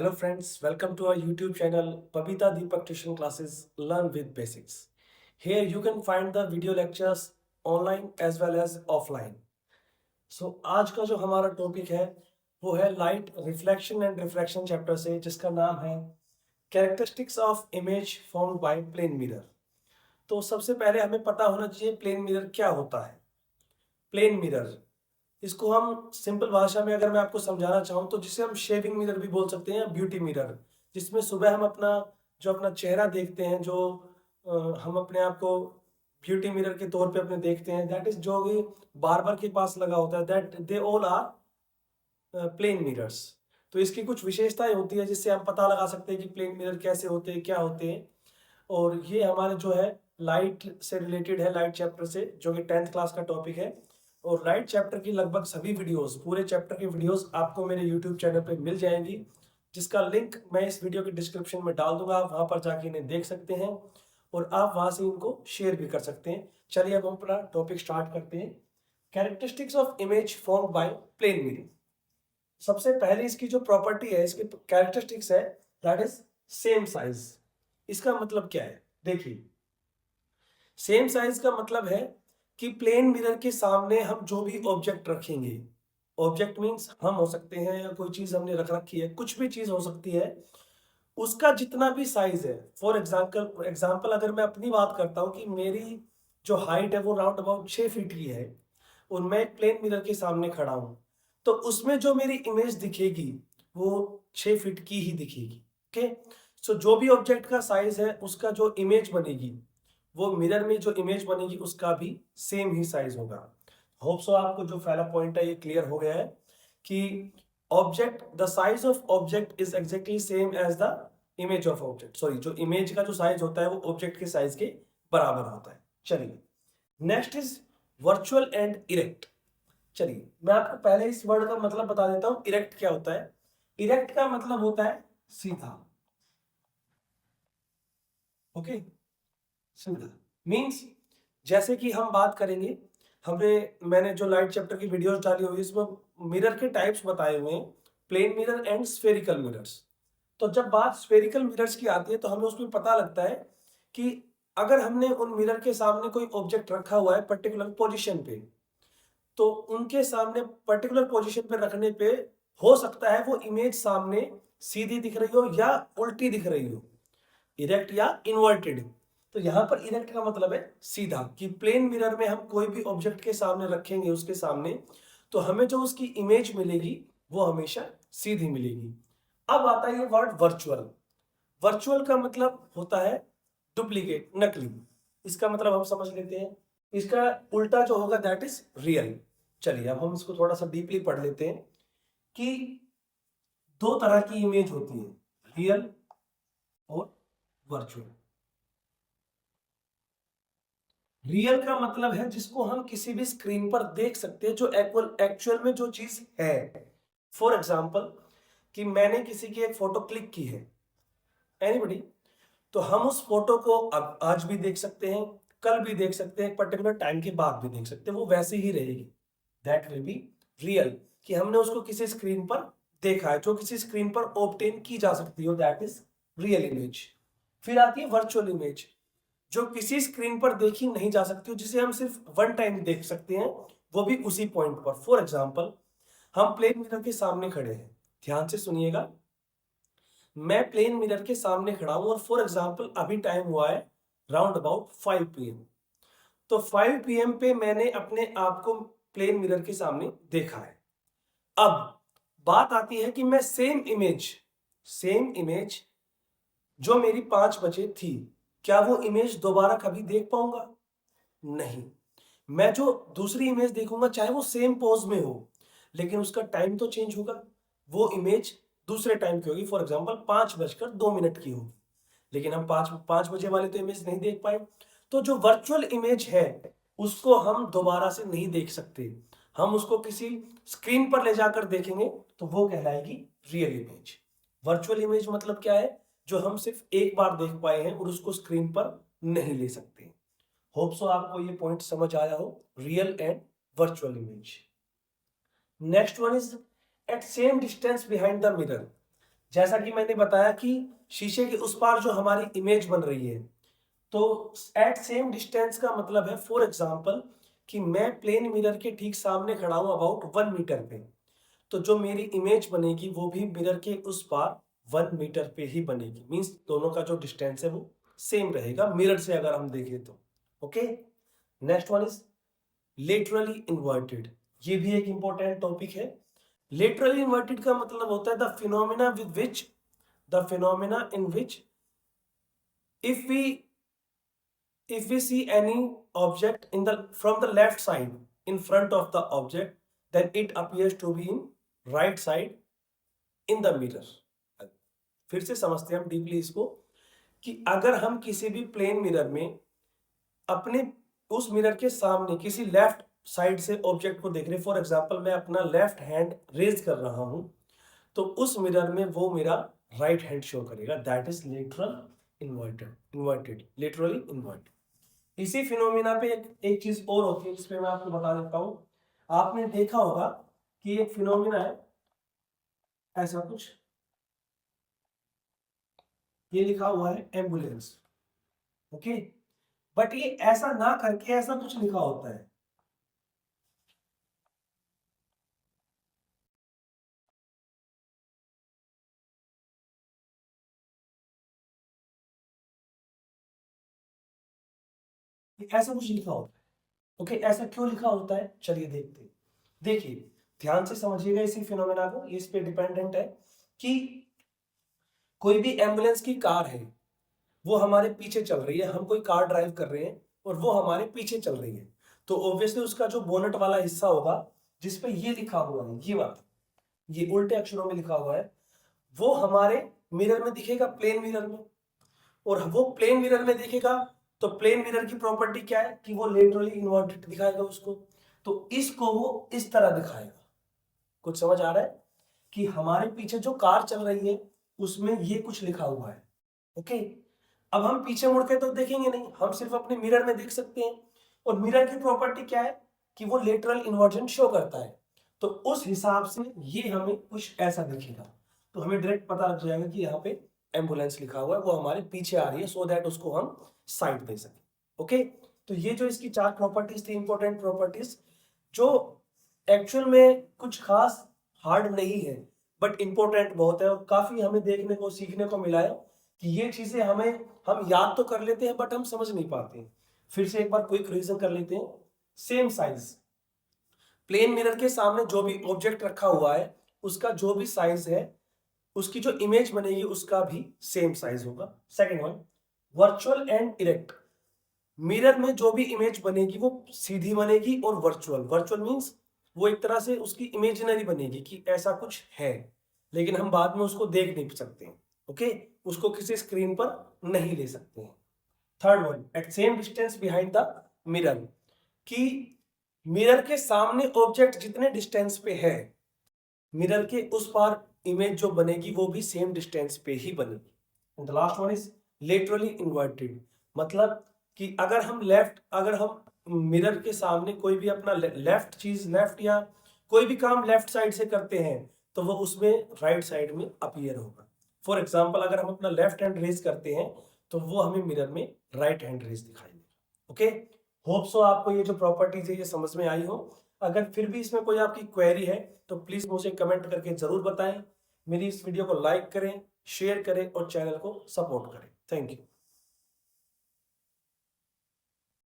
Hello friends, welcome to our YouTube channel Babita Deepak Tuition Classes Learn with Basics. Here you can find the video lectures online as well as offline. So आज का जो हमारा topic है वो है light reflection and refraction chapter से, जिसका नाम है characteristics of image formed by plane mirror. तो सबसे पहले हमें पता होना चाहिए प्लेन मिरर क्या होता है। प्लेन मिरर, इसको हम सिंपल भाषा में अगर मैं आपको समझाना चाहूँ तो जिसे हम शेविंग मिरर भी बोल सकते हैं, ब्यूटी मिरर, जिसमें सुबह हम अपना चेहरा देखते हैं, जो हम अपने आप को ब्यूटी मिरर के तौर पे अपने देखते हैं, दैट इज जो भी बार्बर के पास लगा होता है, that they all are plane mirrors. तो इसकी कुछ विशेषताएं होती है जिससे हम पता लगा सकते हैं कि प्लेन मिरर कैसे होते हैं, क्या होते हैं। और ये हमारे जो है लाइट से रिलेटेड है, लाइट चैप्टर से, जो कि 10th क्लास का टॉपिक है। और लाइट चैप्टर की लगभग सभी वीडियोस, पूरे चैप्टर की वीडियोस आपको मेरे यूट्यूब चैनल पे मिल जाएंगी, जिसका लिंक मैं इस वीडियो के डिस्क्रिप्शन में डाल दूंगा। आप वहां पर जाके इन्हें देख सकते हैं और आप वहां से इनको शेयर भी कर सकते हैं। चलिए अब हम अपना टॉपिक स्टार्ट करते हैं। Characteristics of image formed by plane mirror. सबसे पहले इसकी जो प्रॉपर्टी है, इसकी कैरेक्टरिस्टिक्स है, दैट इज सेम साइज। इसका मतलब क्या है, देखिए, सेम साइज का मतलब है कि प्लेन मिरर के सामने हम जो भी ऑब्जेक्ट रखेंगे, ऑब्जेक्ट मींस हम हो सकते हैं या कोई चीज हमने रख रखी है, कुछ भी चीज हो सकती है, उसका जितना भी साइज है। फॉर एग्जाम्पल अगर मैं अपनी बात करता हूं कि मेरी जो हाइट है वो राउंड अबाउट 6 फीट की है और मैं एक प्लेन मिरर के सामने खड़ा हूं, तो उसमें जो मेरी इमेज दिखेगी वो 6 फीट की ही दिखेगी। ओके, सो जो भी ऑब्जेक्ट का साइज है उसका जो इमेज बनेगी, वो मिरर में जो इमेज बनेगी उसका भी सेम ही साइज होगा। होप सो आपको जो पहला पॉइंट है ये क्लियर हो गया है कि object, the size of object is exactly same as the image of object. Sorry, जो इमेज का जो साइज होता है वो ऑब्जेक्ट के साइज के बराबर होता है। चलिए, next is virtual and erect. चलिए, मैं आपको पहले इस वर्ड का मतलब बता देता हूं, इरेक्ट क्या होता है। इरेक्ट का मतलब होता है सीधा। ओके, सीधा मीन्स, जैसे कि हम बात करेंगे, मैंने जो लाइट चैप्टर की वीडियोस डाली हुई है इसमें मिरर के टाइप्स बताए हुए हैं, plane mirror and spherical mirrors. तो जब बात स्फेरिकल मिरर्स की आती है तो हमें उसमें पता लगता है कि अगर हमने उन मिरर के सामने कोई ऑब्जेक्ट रखा हुआ है पर्टिकुलर पोजीशन पे, तो उनके सामने पर्टिकुलर पोजीशन पे रखने पे हो सकता है वो इमेज सामने सीधी दिख रही हो या उल्टी दिख रही हो, इरेक्ट या इन्वर्टेड। तो यहां पर इरेक्ट का मतलब है सीधा, कि प्लेन मिरर में हम कोई भी ऑब्जेक्ट के सामने रखेंगे उसके सामने, तो हमें जो उसकी इमेज मिलेगी वो हमेशा सीधी मिलेगी। अब आता है ये वर्ड वर्चुअल। वर्चुअल का मतलब होता है डुप्लीकेट, नकली। इसका मतलब हम समझ लेते हैं, इसका उल्टा जो होगा दैट इज रियल। चलिए अब हम इसको थोड़ा सा डीपली पढ़ लेते हैं कि दो तरह की इमेज होती है, रियल और वर्चुअल। रियल का मतलब है जिसको हम किसी भी स्क्रीन पर देख सकते हैं, जो एक्चुअल में जो चीज है। फॉर एग्जाम्पल, कि मैंने किसी की एक फोटो क्लिक की है, एनीबडी, तो हम उस फोटो को अब आज भी देख सकते हैं, कल भी देख सकते हैं, एक पर्टिकुलर टाइम के बाद भी देख सकते हैं, वो वैसे ही रहेगी। दैट विल बी रियल, कि हमने उसको किसी स्क्रीन पर देखा है, जो किसी स्क्रीन पर ऑब्टेन की जा सकती हो, दैट इज रियल इमेज। फिर आती है वर्चुअल इमेज, जो किसी स्क्रीन पर देखी नहीं जा सकती हो, जिसे हम सिर्फ वन टाइम देख सकते हैं, वो भी उसी पॉइंट पर। फॉर एग्जाम्पल, हम प्लेन मिरर के सामने खड़े हैं, ध्यान से सुनिएगा, मैं प्लेन मिरर के सामने खड़ा हूं और फॉर एग्जाम्पल अभी टाइम हुआ है राउंड अबाउट 5 PM। तो 5 PM पे मैंने अपने आप को प्लेन मिरर के सामने देखा है। अब बात आती है कि मैं सेम इमेज जो मेरी 5 बजे थी, क्या वो इमेज दोबारा कभी देख पाऊंगा? नहीं। मैं जो दूसरी इमेज देखूंगा चाहे वो सेम पोज में हो, लेकिन उसका टाइम तो चेंज होगा। वो इमेज दूसरे टाइम की होगी, फॉर एग्जाम्पल 5:02 की होगी, लेकिन हम 5 बजे वाले तो इमेज नहीं देख पाए। तो जो वर्चुअल इमेज है उसको हम दोबारा से नहीं देख सकते, हम उसको किसी स्क्रीन पर ले जाकर देखेंगे तो वो कहलाएगी रियल इमेज। वर्चुअल इमेज मतलब क्या है, जो हम सिर्फ एक बार देख पाए हैं और उसको स्क्रीन पर नहीं ले सकते। होप सो आपको ये पॉइंट समझ आया हो, real and virtual image. Next one is at same distance behind the mirror. जैसा कि मैंने बताया कि शीशे के उस पार जो हमारी इमेज बन रही है, तो एट सेम डिस्टेंस का मतलब है, फॉर एग्जांपल, कि मैं प्लेन मिरर के ठीक सामने खड़ा हूं अबाउट 1 मीटर पे, तो जो मेरी इमेज बनेगी वो भी मिरर के उस पार 1 मीटर पे ही बनेगी। मींस दोनों का जो डिस्टेंस है वो सेम रहेगा मिरर से अगर हम देखें तो। Okay, next one is laterally inverted. ये भी एक इंपॉर्टेंट टॉपिक है। लेटरली इन्वर्टेड का मतलब होता है the phenomena in which if we see any object in the from the left side in front of the object, then it appears to be in right side in the mirror। फिर से समझते हैं हम deeply इसको, कि अगर हम किसी भी प्लेन मिरर में अपने उस मिरर के सामने किसी लेफ्ट साइड से ऑब्जेक्ट को देख रहे, फॉर एग्जांपल मैं अपना लेफ्ट हैंड रेज कर रहा हूं, तो उस मिरर में वो मेरा राइट हैंड शो करेगा। That is inverted, literally inverted. इसी फिनोमिना पे एक चीज और होती है जिसपे मैं आपको बता देता हूं। आपने देखा होगा कि एक फिनोमिना है ऐसा कुछ, ये लिखा हुआ है एम्बुलेंस। ओके, बट ये ऐसा ना करके ऐसा कुछ लिखा होता है। ऐसा कुछ लिखा होता है। ओके, ऐसा क्यों लिखा होता है, चलिए देखते हैं। देखिए, ध्यान से समझिएगा इसी फिनोमेना को, इस पे डिपेंडेंट है कि कोई भी एम्बुलेंस की कार है, वो हमारे पीछे चल रही है, हम कोई कार ड्राइव कर रहे हैं और वो हमारे पीछे चल रही है, तो ऑब्वियसली उसका जो बोनट वाला हिस्सा होगा जिसपे ये लिखा हुआ है, ये वाला, ये उल्टे अक्षरों में लिखा हुआ है, वो हमारे मिरर में दिखेगा, प्लेन मिरर में। और वो प्लेन मिरर में दिखेगा तो प्लेन मिरर की प्रॉपर्टी क्या है कि वो लेटरली इन्वर्टेड दिखाएगा उसको, तो इसको वो इस तरह दिखाएगा। कुछ समझ आ रहा है कि हमारे पीछे जो कार चल रही है उसमें ये कुछ लिखा हुआ है। ओके, अब हम पीछे मुड़ के तो देखेंगे नहीं, हम सिर्फ अपने मिरर में देख सकते हैं, और मिरर की प्रॉपर्टी क्या है कि वो लेटरल इन्वर्जन शो करता है, तो उस हिसाब से ये हमें कुछ ऐसा दिखेगा, तो हमें डायरेक्ट पता लग जाएगा कि यहाँ पे एम्बुलेंस लिखा हुआ है, वो हमारे पीछे आ रही है, सो दैट उसको हम साइड दे सके। ओके, तो ये जो इसकी 4 प्रॉपर्टीज थी, इंपॉर्टेंट प्रॉपर्टीज, जो एक्चुअल में कुछ खास हार्ड नहीं है, बट इंपॉर्टेंट बहुत है, और काफी हमें देखने को सीखने को मिला है कि ये चीजें हम याद तो कर लेते हैं बट हम समझ नहीं पाते हैं। फिर से एक बार क्विक रिवीजन कर लेते हैं। सेम साइज, प्लेन मिरर के सामने जो भी ऑब्जेक्ट रखा हुआ है उसका जो भी साइज है, उसकी जो इमेज बनेगी उसका भी सेम साइज होगा। Second one, virtual and erect, mirror में जो भी इमेज बनेगी वो सीधी बनेगी और वर्चुअल, वर्चुअल मींस वो एक तरह से उसकी इमेजिनरी बनेगी कि ऐसा कुछ है, लेकिन हम बाद में उसको देख नहीं सकते हैं। ओके, उसको किसी स्क्रीन पर नहीं ले सकते हैं। Third one, at same distance behind the mirror, कि मिरर के सामने ऑब्जेक्ट जितने डिस्टेंस पे है, मिरर के उस पार इमेज जो बनेगी वो भी सेम डिस्टेंस पे ही बनेगी। And the last one is laterally inverted, मतलब कि अगर हम मिरर के सामने कोई भी अपना लेफ्ट या कोई भी काम लेफ्ट साइड से करते हैं तो वो उसमें राइट साइड में अपीयर होगा। फॉर एग्जाम्पल, अगर हम अपना लेफ्ट हैंड रेज करते हैं तो वो हमें मिरर में राइट हैंड रेज दिखाई देगा। ओके, होप सो आपको ये जो प्रॉपर्टीज है ये समझ में आई हो। अगर फिर भी इसमें कोई आपकी क्वेरी है तो प्लीज मुझे कमेंट करके जरूर बताएं। मेरी इस वीडियो को लाइक करें, शेयर करें और चैनल को सपोर्ट करें। Thank you.